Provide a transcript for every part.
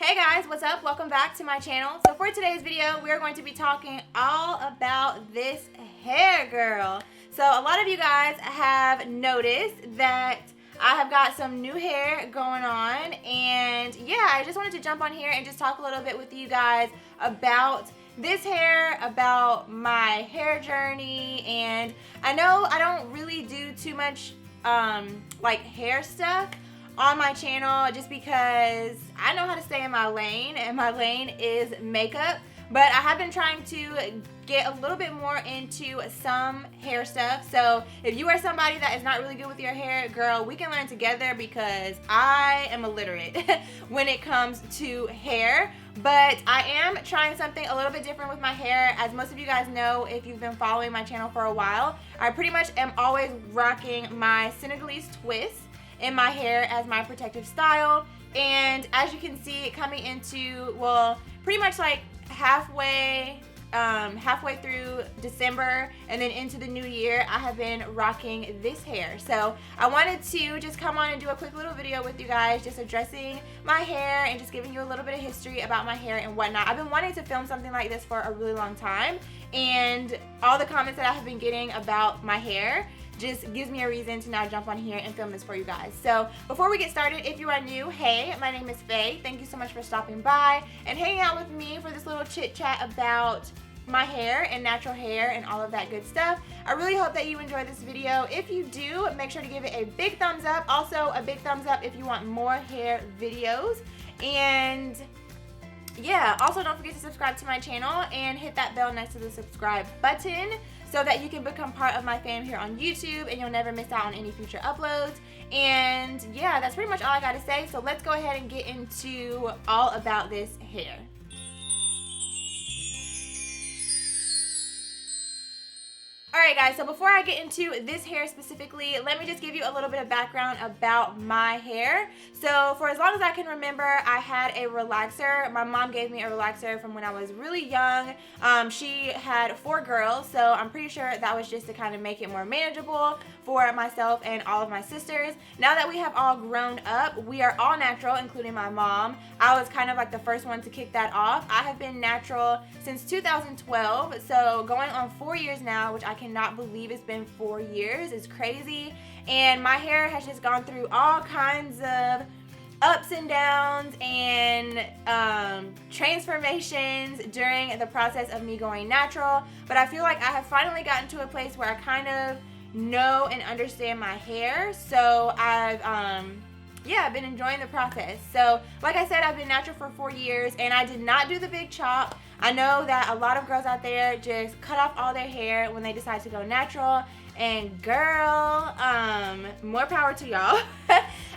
Hey guys, what's up? Welcome back to my channel. So for today's video, we're going to be talking all about this hair, girl. So a lot of you guys have noticed that I have got some new hair going on, and yeah, I just wanted to jump on here and just talk a little bit with you guys about this hair, about my hair journey. And I know I don't really do too much like hair stuff on my channel just because I know how to stay in my lane, and my lane is makeup. But I have been trying to get a little bit more into some hair stuff. So if you are somebody that is not really good with your hair, girl, we can learn together because I am illiterate when it comes to hair. But I am trying something a little bit different with my hair. As most of you guys know, if you've been following my channel for a while, I pretty much am always rocking my Senegalese twist in my hair as my protective style. And as you can see, coming into, well, pretty much like halfway through December and then into the new year, I have been rocking this hair. So I wanted to just come on and do a quick little video with you guys, just addressing my hair and just giving you a little bit of history about my hair and whatnot. I've been wanting to film something like this for a really long time, and all the comments that I have been getting about my hair just gives me a reason to now jump on here and film this for you guys. So before we get started, if you are new, hey, my name is Faye. Thank you so much for stopping by and hanging out with me for this little chit chat about my hair and natural hair and all of that good stuff. I really hope that you enjoy this video. If you do, make sure to give it a big thumbs up. Also, a big thumbs up if you want more hair videos. And yeah, also don't forget to subscribe to my channel and hit that bell next to the subscribe button so that you can become part of my fam here on YouTube and you'll never miss out on any future uploads. And yeah, that's pretty much all I gotta say. So let's go ahead and get into all about this hair. Alright guys, so before I get into this hair specifically, let me just give you a little bit of background about my hair. So for as long as I can remember, I had a relaxer. My mom gave me a relaxer from when I was really young. She had 4 girls, so I'm pretty sure that was just to kind of make it more manageable for myself and all of my sisters. Now that we have all grown up, we are all natural, including my mom. I was kind of like the first one to kick that off. I have been natural since 2012, so going on 4 years now, which I cannot believe it's been 4 years. It's crazy. And my hair has just gone through all kinds of ups and downs and transformations during the process of me going natural. But I feel like I have finally gotten to a place where I kind of know and understand my hair. So I've been enjoying the process. So like I said, I've been natural for 4 years, and I did not do the big chop. I know that a lot of girls out there just cut off all their hair when they decide to go natural, and girl, more power to y'all.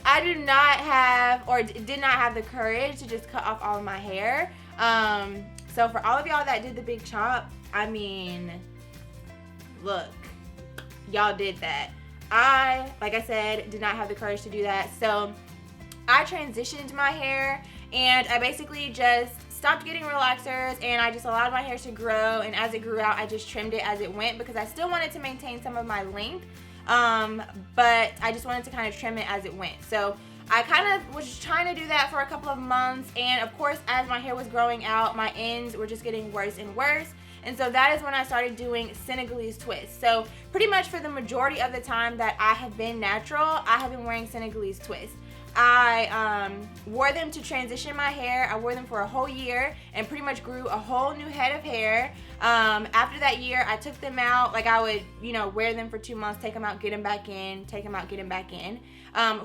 I do not have, or did not have the courage to just cut off all of my hair. So for all of y'all that did the big chop, I mean, look, y'all did that. I, like I said, did not have the courage to do that. So I transitioned my hair, and I basically just stopped getting relaxers, and I just allowed my hair to grow, and as it grew out, I just trimmed it as it went because I still wanted to maintain some of my length, but I just wanted to kind of trim it as it went. So I kind of was trying to do that for a couple of months, and of course, as my hair was growing out, my ends were just getting worse and worse. And so that is when I started doing Senegalese twists. So pretty much for the majority of the time that I have been natural, I have been wearing Senegalese twists. I wore them to transition my hair. I wore them for a whole year and pretty much grew a whole new head of hair. After that year, I took them out. Like I would, wear them for 2 months, take them out, get them back in, take them out, get them back in,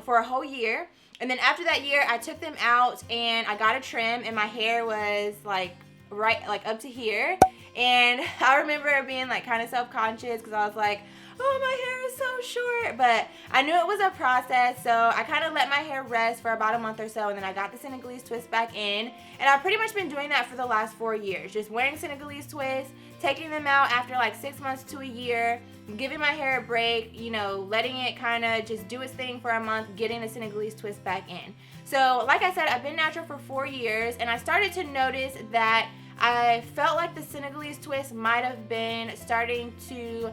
for a whole year. And then after that year, I took them out and I got a trim, and my hair was like up to here. And I remember being like kind of self-conscious because I was like, oh, my hair is so short. But I knew it was a process, so I kind of let my hair rest for about a month or so, and then I got the Senegalese twist back in. And I've pretty much been doing that for the last 4 years, just wearing Senegalese twists, taking them out after like 6 months to a year, giving my hair a break, letting it kind of just do its thing for a month, getting the Senegalese twist back in. So like I said, I've been natural for 4 years, and I started to notice that I felt like the Senegalese twist might have been starting to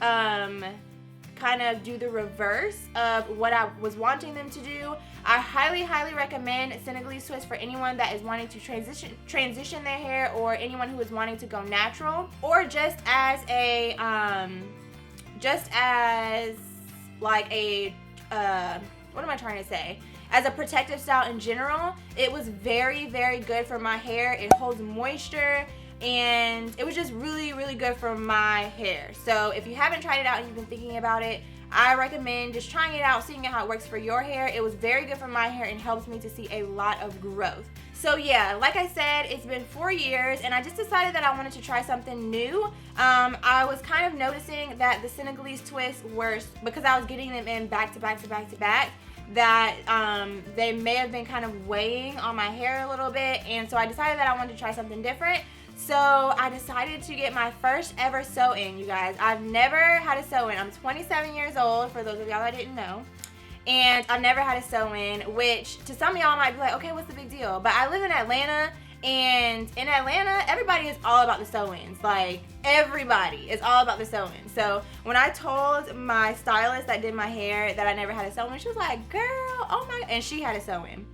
kind kind of do the reverse of what I was wanting them to do. I highly, highly recommend Senegalese twists for anyone that is wanting to transition their hair, or anyone who is wanting to go natural, or just as a like a what am I trying to say? As a protective style in general. It was very, very good for my hair. It holds moisture, and it was just really, really good for my hair. So if you haven't tried it out and you've been thinking about it, I recommend just trying it out, seeing how it works for your hair. It was very good for my hair and helps me to see a lot of growth. So yeah, like I said, it's been 4 years, and I just decided that I wanted to try something new. I was kind of noticing that the Senegalese twists were, because I was getting them in back to back to back to back, that they may have been kind of weighing on my hair a little bit, and so I decided that I wanted to try something different. So I decided to get my first ever sew-in, you guys. I've never had a sew-in. I'm 27 years old, for those of y'all that didn't know. And I've never had a sew-in, which to some of y'all might be like, okay, what's the big deal? But I live in Atlanta, and in Atlanta, everybody is all about the sew-ins. Like, everybody is all about the sew-ins. So when I told my stylist that did my hair that I never had a sew-in, she was like, girl, oh my, and she had a sew-in.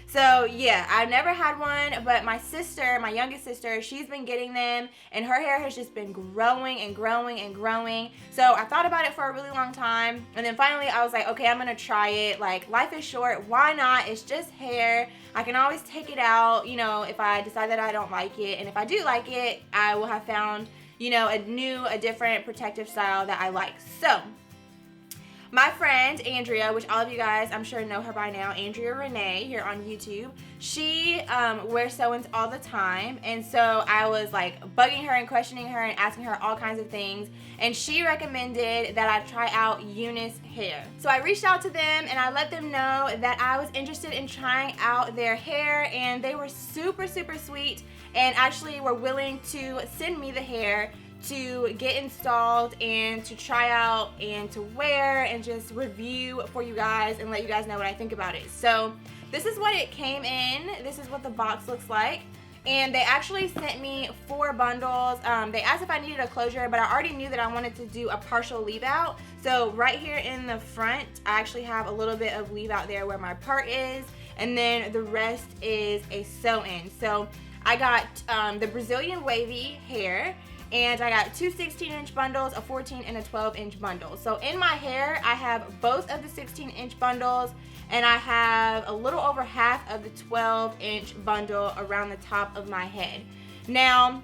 So yeah, I've never had one, but my sister, my youngest sister, she's been getting them, and her hair has just been growing and growing and growing. So I thought about it for a really long time, and then finally I was like, okay, I'm gonna try it. Like, life is short, why not? It's just hair. I can always take it out, you know, if I decide that I don't like it, and if I do like it, I will have found, you know, a different protective style that I like. So my friend Andrea, which all of you guys I'm sure know her by now, Andrea Renee here on YouTube, she wears sew-ins all the time, and so I was like bugging her and questioning her and asking her all kinds of things, and she recommended that I try out Unice hair. So I reached out to them and I let them know that I was interested in trying out their hair, and they were super, super sweet and actually were willing to send me the hair to get installed and to try out and to wear and just review for you guys and let you guys know what I think about it. So this is what it came in. This is what the box looks like. And they actually sent me 4 bundles. They asked if I needed a closure, but I already knew that I wanted to do a partial leave out. So right here in the front, I actually have a little bit of leave out there where my part is, and then the rest is a sew-in. So I got the Brazilian wavy hair, and I got 2 16-inch bundles, a 14 and a 12-inch bundle. So in my hair, I have both of the 16-inch bundles, and I have a little over half of the 12-inch bundle around the top of my head. Now,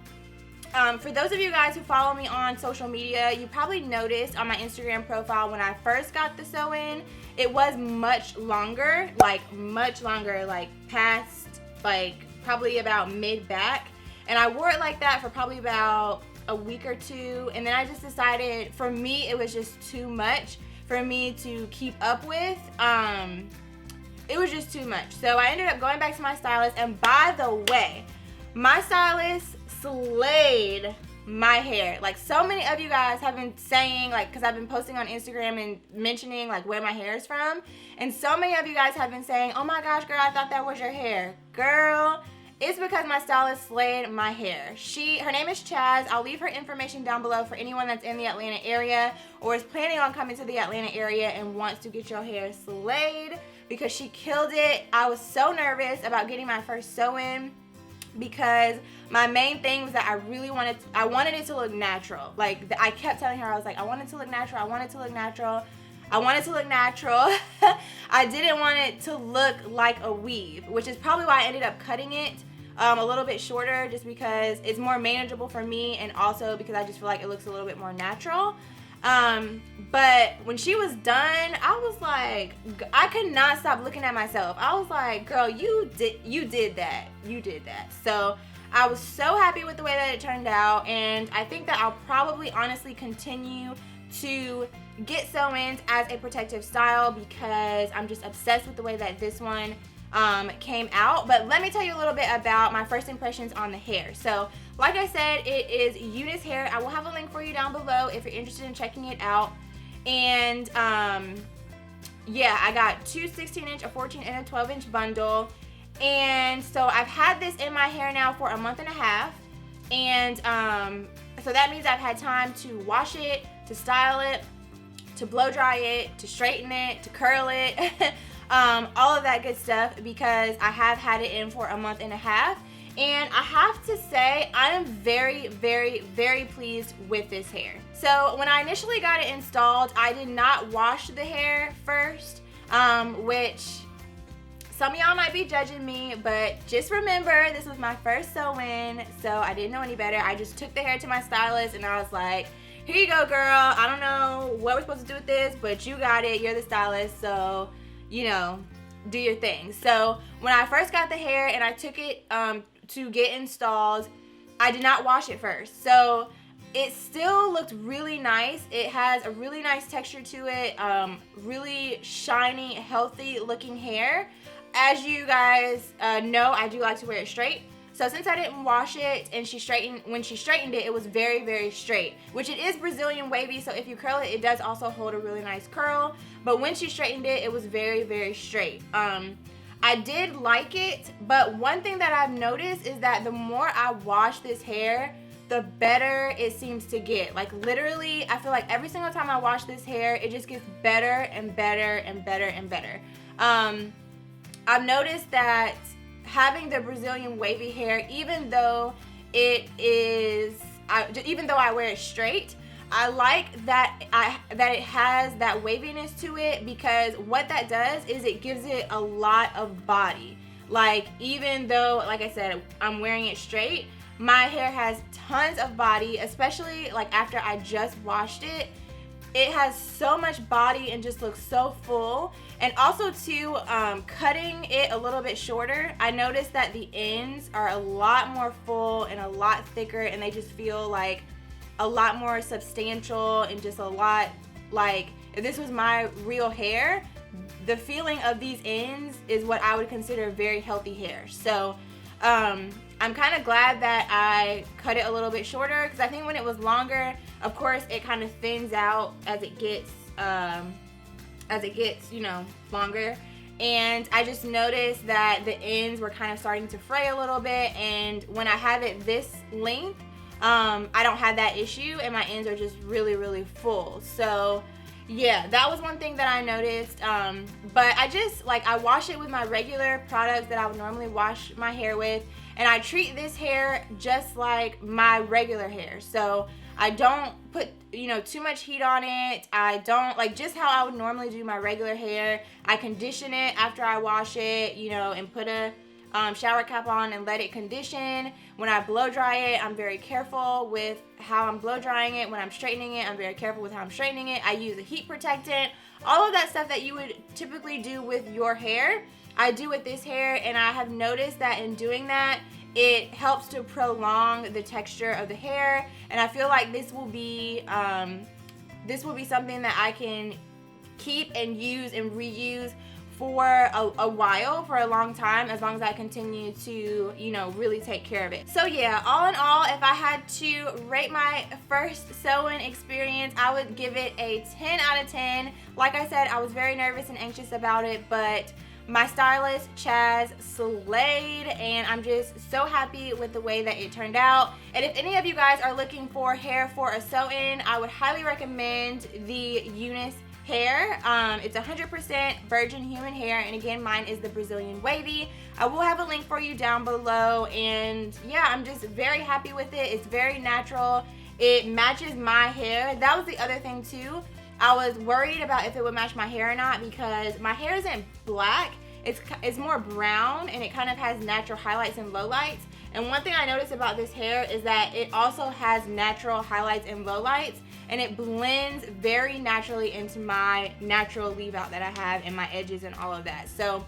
for those of you guys who follow me on social media, you probably noticed on my Instagram profile when I first got the sew-in, it was much longer, like past, like probably about mid-back. And I wore it like that for probably about a week or 2, and then I just decided, for me, it was just too much for me to keep up with. It was just too much. So I ended up going back to my stylist, and by the way, my stylist slayed my hair. Like, so many of you guys have been saying, like, because I've been posting on Instagram and mentioning like where my hair is from, and so many of you guys have been saying, oh my gosh, girl, I thought that was your hair. Girl, it's because my stylist slayed my hair. Her name is Chaz. I'll leave her information down below for anyone that's in the Atlanta area or is planning on coming to the Atlanta area and wants to get your hair slayed, because she killed it. I was so nervous about getting my first sew-in because my main thing was that I wanted it to look natural. Like, I kept telling her, I was like, I want it to look natural. I want it to look natural. I want it to look natural. I didn't want it to look like a weave, which is probably why I ended up cutting it a little bit shorter, just because it's more manageable for me, and also because I just feel like it looks a little bit more natural. But when she was done, I was like, I could not stop looking at myself. I was like, girl, you did that. So I was so happy with the way that it turned out, and I think that I'll probably honestly continue to get sew-ins as a protective style, because I'm just obsessed with the way that this one came out. But let me tell you a little bit about my first impressions on the hair. So like I said, it is Unice hair. I will have a link for you down below if you're interested in checking it out. And yeah, I got 2 16-inch, a 14 and a 12-inch bundle. And so I've had this in my hair now for a month and a half, and so that means I've had time to wash it, to style it, to blow dry it, to straighten it, to curl it, all of that good stuff, because I have had it in for a month and a half. And I have to say, I am very, very, very pleased with this hair. So when I initially got it installed, I did not wash the hair first, which some of y'all might be judging me, but just remember, this was my first sew-in, so I didn't know any better. I just took the hair to my stylist and I was like, here you go, girl. I don't know what we're supposed to do with this, but you got it. You're the stylist, so, you know, do your thing. So when I first got the hair and I took it to get installed, I did not wash it first. So it still looked really nice. It has a really nice texture to it, really shiny, healthy looking hair. As you guys know, I do like to wear it straight. So since I didn't wash it and when she straightened it, it was very, very straight, which it is Brazilian wavy. So if you curl it, it does also hold a really nice curl. But when she straightened it, it was very, very straight. I did like it, but one thing that I've noticed is that the more I wash this hair, the better it seems to get. Like literally, I feel like every single time I wash this hair, it just gets better and better and better and better. I've noticed that having the Brazilian wavy hair, even though I wear it straight, I like that it has that waviness to it, because what that does is it gives it a lot of body. Like, even though, like I said, I'm wearing it straight, my hair has tons of body, especially like after I just washed it. It has so much body and just looks so full. And also too, cutting it a little bit shorter, I noticed that the ends are a lot more full and a lot thicker, and they just feel like a lot more substantial and just a lot like, if this was my real hair, the feeling of these ends is what I would consider very healthy hair. So I'm kind of glad that I cut it a little bit shorter, because I think when it was longer, of course, it kind of thins out as it gets you know, longer. And I just noticed that the ends were kind of starting to fray a little bit, and when I have it this length, I don't have that issue, and my ends are just really, really full. So yeah, that was one thing that I noticed. But I wash it with my regular products that I would normally wash my hair with, and I treat this hair just like my regular hair. So I don't put, you know, too much heat on it. I don't, like, just how I would normally do my regular hair. I condition it after I wash it, you know, and put a shower cap on and let it condition. When I blow dry it, I'm very careful with how I'm blow drying it. When I'm straightening it, I'm very careful with how I'm straightening it. I use a heat protectant. All of that stuff that you would typically do with your hair, I do with this hair, and I have noticed that in doing that, it helps to prolong the texture of the hair. And I feel like this will be something that I can keep and use and reuse for a while, for a long time, as long as I continue to, you know, really take care of it. So yeah, all in all, if I had to rate my first sew-in experience, I would give it a 10 out of 10. Like I said, I was very nervous and anxious about it, but my stylist, Chaz, slayed, and I'm just so happy with the way that it turned out. And if any of you guys are looking for hair for a sew-in, I would highly recommend the Unice hair. It's 100% virgin human hair, and again, mine is the Brazilian wavy. I will have a link for you down below, and yeah, I'm just very happy with it. It's very natural. It matches my hair. That was the other thing too. I was worried about if it would match my hair or not, because my hair isn't black. It's more brown, and it kind of has natural highlights and lowlights. And one thing I noticed about this hair is that it also has natural highlights and lowlights, and it blends very naturally into my natural leave out that I have in my edges and all of that. So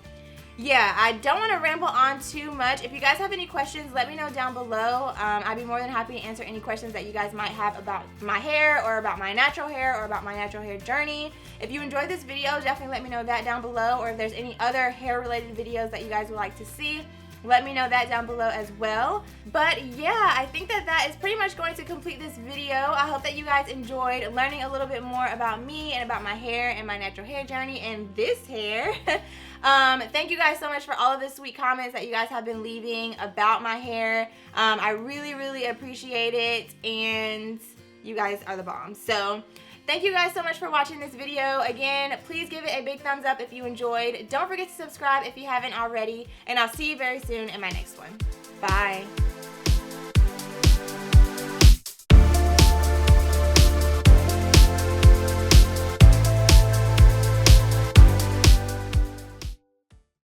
yeah, I don't want to ramble on too much. If you guys have any questions, let me know down below. I'd be more than happy to answer any questions that you guys might have about my hair, or about my natural hair, or about my natural hair journey. If you enjoyed this video, definitely let me know that down below, or if there's any other hair related videos that you guys would like to see, let me know that down below as well. But yeah, I think that is pretty much going to complete this video. I hope that you guys enjoyed learning a little bit more about me and about my hair and my natural hair journey and this hair. Thank you guys so much for all of the sweet comments that you guys have been leaving about my hair. I really, really appreciate it, and you guys are the bomb. So Thank you guys so much for watching this video. Again, please give it a big thumbs up if you enjoyed. Don't forget to subscribe if you haven't already, and I'll see you very soon in my next one. Bye.